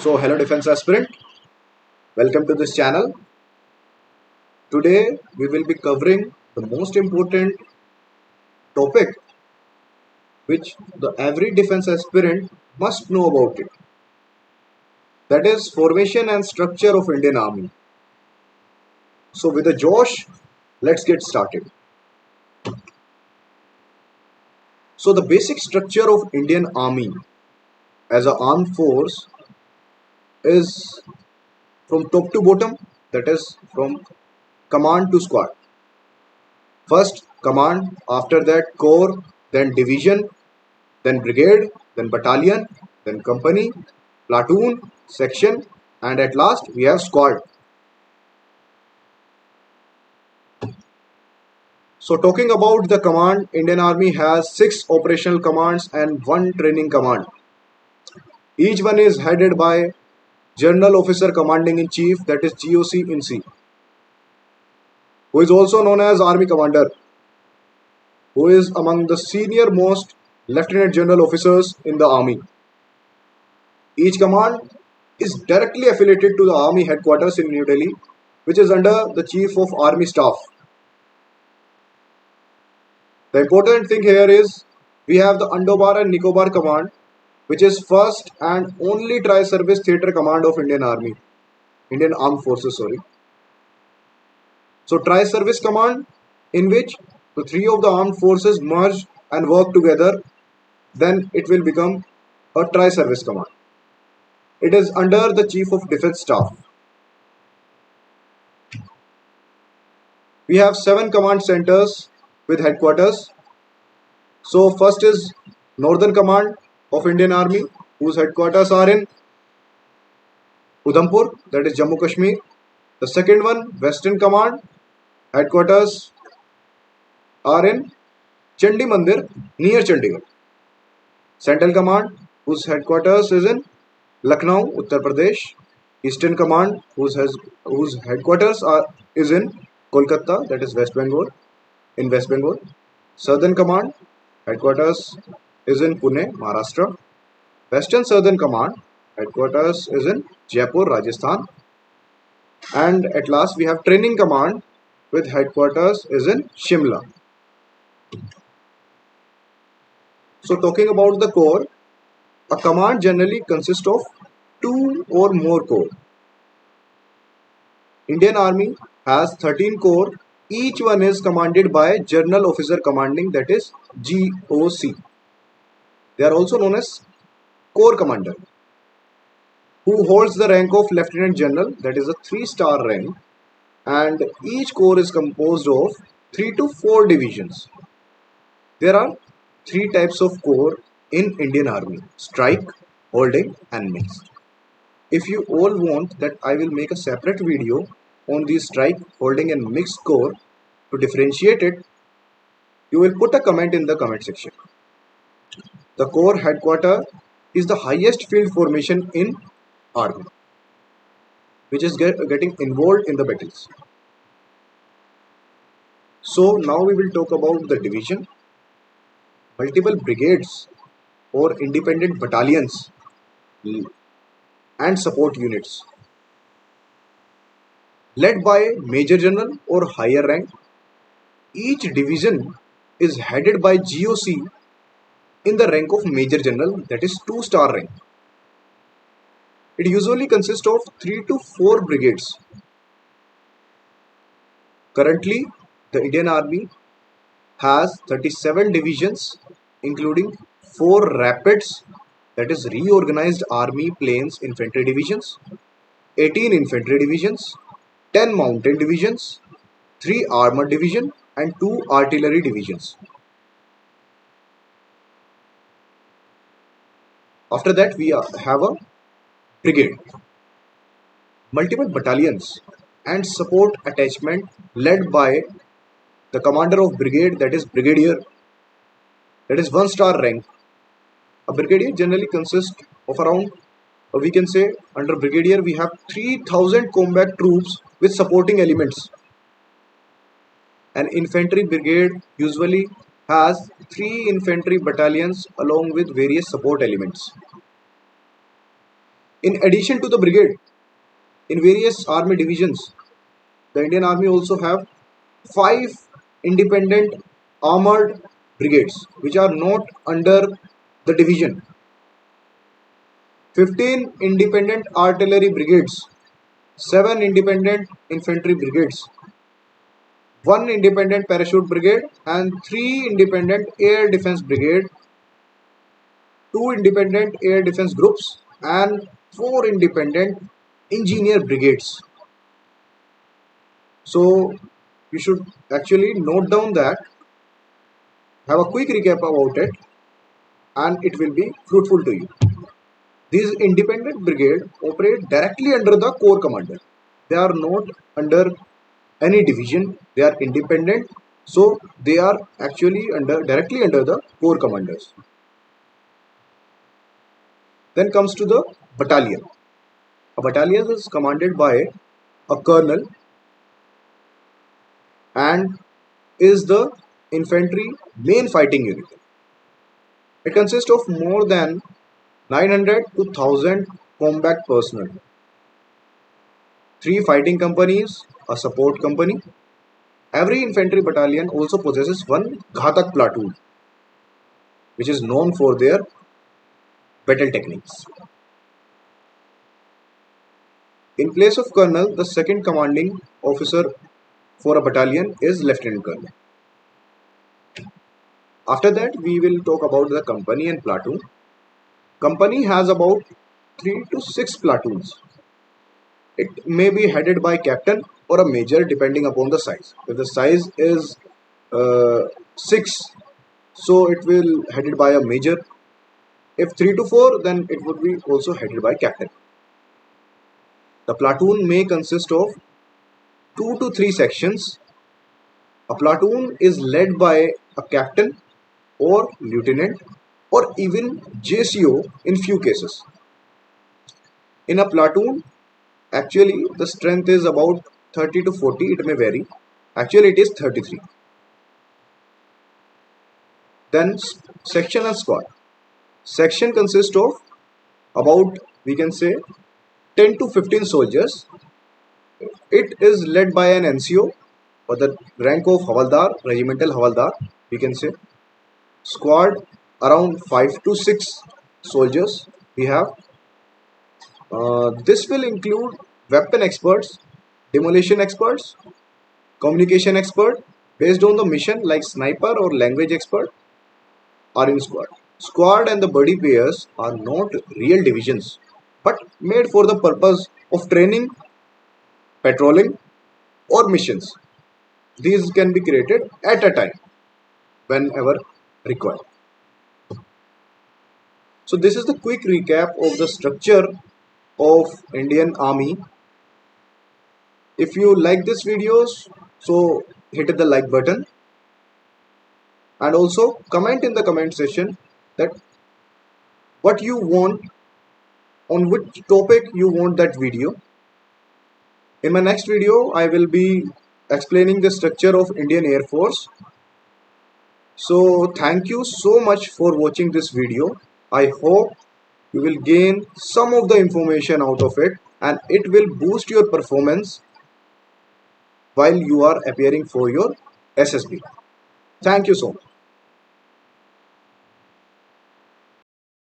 So hello defense aspirant, welcome to this channel. Today we will be covering the most important topic which the every defense aspirant must know about it. That is formation and structure of Indian Army. So with a Josh, let's get started. So the basic structure of Indian Army as an armed force is from top to bottom, that is from command to squad. First command, after that corps, then division, then brigade, then battalion, then company, platoon, section, and at last we have squad. So talking about the command, Indian Army has 6 operational commands and 1 training command. Each one is headed by General Officer Commanding in Chief, that is GOC in C, who is also known as Army Commander, who is among the senior most Lieutenant General officers in the Army. Each command is directly affiliated to the Army headquarters in New Delhi, which is under the Chief of Army Staff. The important thing here is we have the Andaman and Nicobar Command, which is first and only tri-service theatre command of Indian Army, Indian Armed Forces, sorry. So tri-service command, in which the 3 of the armed forces merge and work together, then it will become a tri-service command. It is under the Chief of Defence Staff. We have 7 command centers with headquarters. So first is Northern Command of Indian Army, whose headquarters are in Udhampur, that is Jammu Kashmir. The second one, Western Command, headquarters are in Chandi Mandir near Chandigarh. Central Command, whose headquarters is in Lucknow, Uttar Pradesh. Eastern Command, whose headquarters is in Kolkata, that is West Bengal, in West Bengal. Southern Command, headquarters is in Pune, Maharashtra. Western Southern Command, headquarters is in Jaipur, Rajasthan. And at last we have Training Command with headquarters is in Shimla. So talking about the corps, a command generally consists of 2 or more corps. Indian Army has 13 corps. Each one is commanded by General Officer Commanding, that is GOC. They are also known as Corps Commander, who holds the rank of Lieutenant General, that is a 3-star rank, and each corps is composed of 3 to 4 divisions. There are 3 types of corps in Indian Army: strike, holding and mixed. If you all want that I will make a separate video on the strike, holding and mixed corps to differentiate it, you will put a comment in the comment section. The corps headquarters is the highest field formation in Army, which is getting involved in the battles. So now we will talk about the division. Multiple brigades or independent battalions and support units led by Major General or higher rank. Each division is headed by GOC in the rank of Major General, that is 2-star rank. It usually consists of 3 to 4 brigades. Currently, the Indian Army has 37 divisions, including 4 rapids, that is reorganized army planes infantry divisions, 18 infantry divisions, 10 mountain divisions, 3 armored division and 2 artillery divisions. After that we have a brigade, multiple battalions and support attachment led by the commander of brigade, that is brigadier, that is 1-star rank. A brigadier generally consists of around, we can say under brigadier we have 3000 combat troops with supporting elements. An infantry brigade usually has 3 infantry battalions along with various support elements. In addition to the brigade, in various army divisions, the Indian Army also have 5 independent armored brigades which are not under the division, 15 independent artillery brigades, 7 independent infantry brigades, 1 independent parachute brigade and 3 independent air defense brigade, 2 independent air defense groups and 4 independent engineer brigades. So you should actually note down that, have a quick recap about it, and it will be fruitful to you. These independent brigade operate directly under the corps commander. They are not under any division. They are independent. So they are actually directly under the corps commanders. Then comes to the battalion. A battalion is commanded by a colonel and is the infantry main fighting unit. It consists of more than 900 to 1000 combat personnel, 3 fighting companies, a support company. Every infantry battalion also possesses one Ghatak platoon, which is known for their battle techniques. In place of colonel, the second commanding officer for a battalion is lieutenant colonel. After that, we will talk about the company and platoon. Company has about 3 to 6 platoons. It may be headed by captain or a major depending upon the size. If the size is 6, so it will headed by a major. If 3 to 4, then it would be also headed by captain. The platoon may consist of 2 to 3 sections. A platoon is led by a captain or lieutenant or even JCO in few cases. In a platoon, actually the strength is about 30 to 40, it may vary. Actually it is 33. Then section and squad. Section consists of about, we can say, 10 to 15 soldiers. It is led by an NCO or the rank of Havaldar, regimental Havaldar, we can say. Squad, around 5 to 6 soldiers we have. This will include weapon experts, demolition experts, communication expert, based on the mission like sniper or language expert are in squad. Squad and the buddy pairs are not real divisions but made for the purpose of training, patrolling or missions. These can be created at a time whenever required. So this is the quick recap of the structure of Indian Army. If you like this videos, so hit the like button and also comment in the comment section that what you want, on which topic you want that video. In my next video, I will be explaining the structure of Indian Air Force. So thank you so much for watching this video. I hope you will gain some of the information out of it and it will boost your performance while you are appearing for your SSB. Thank you so much.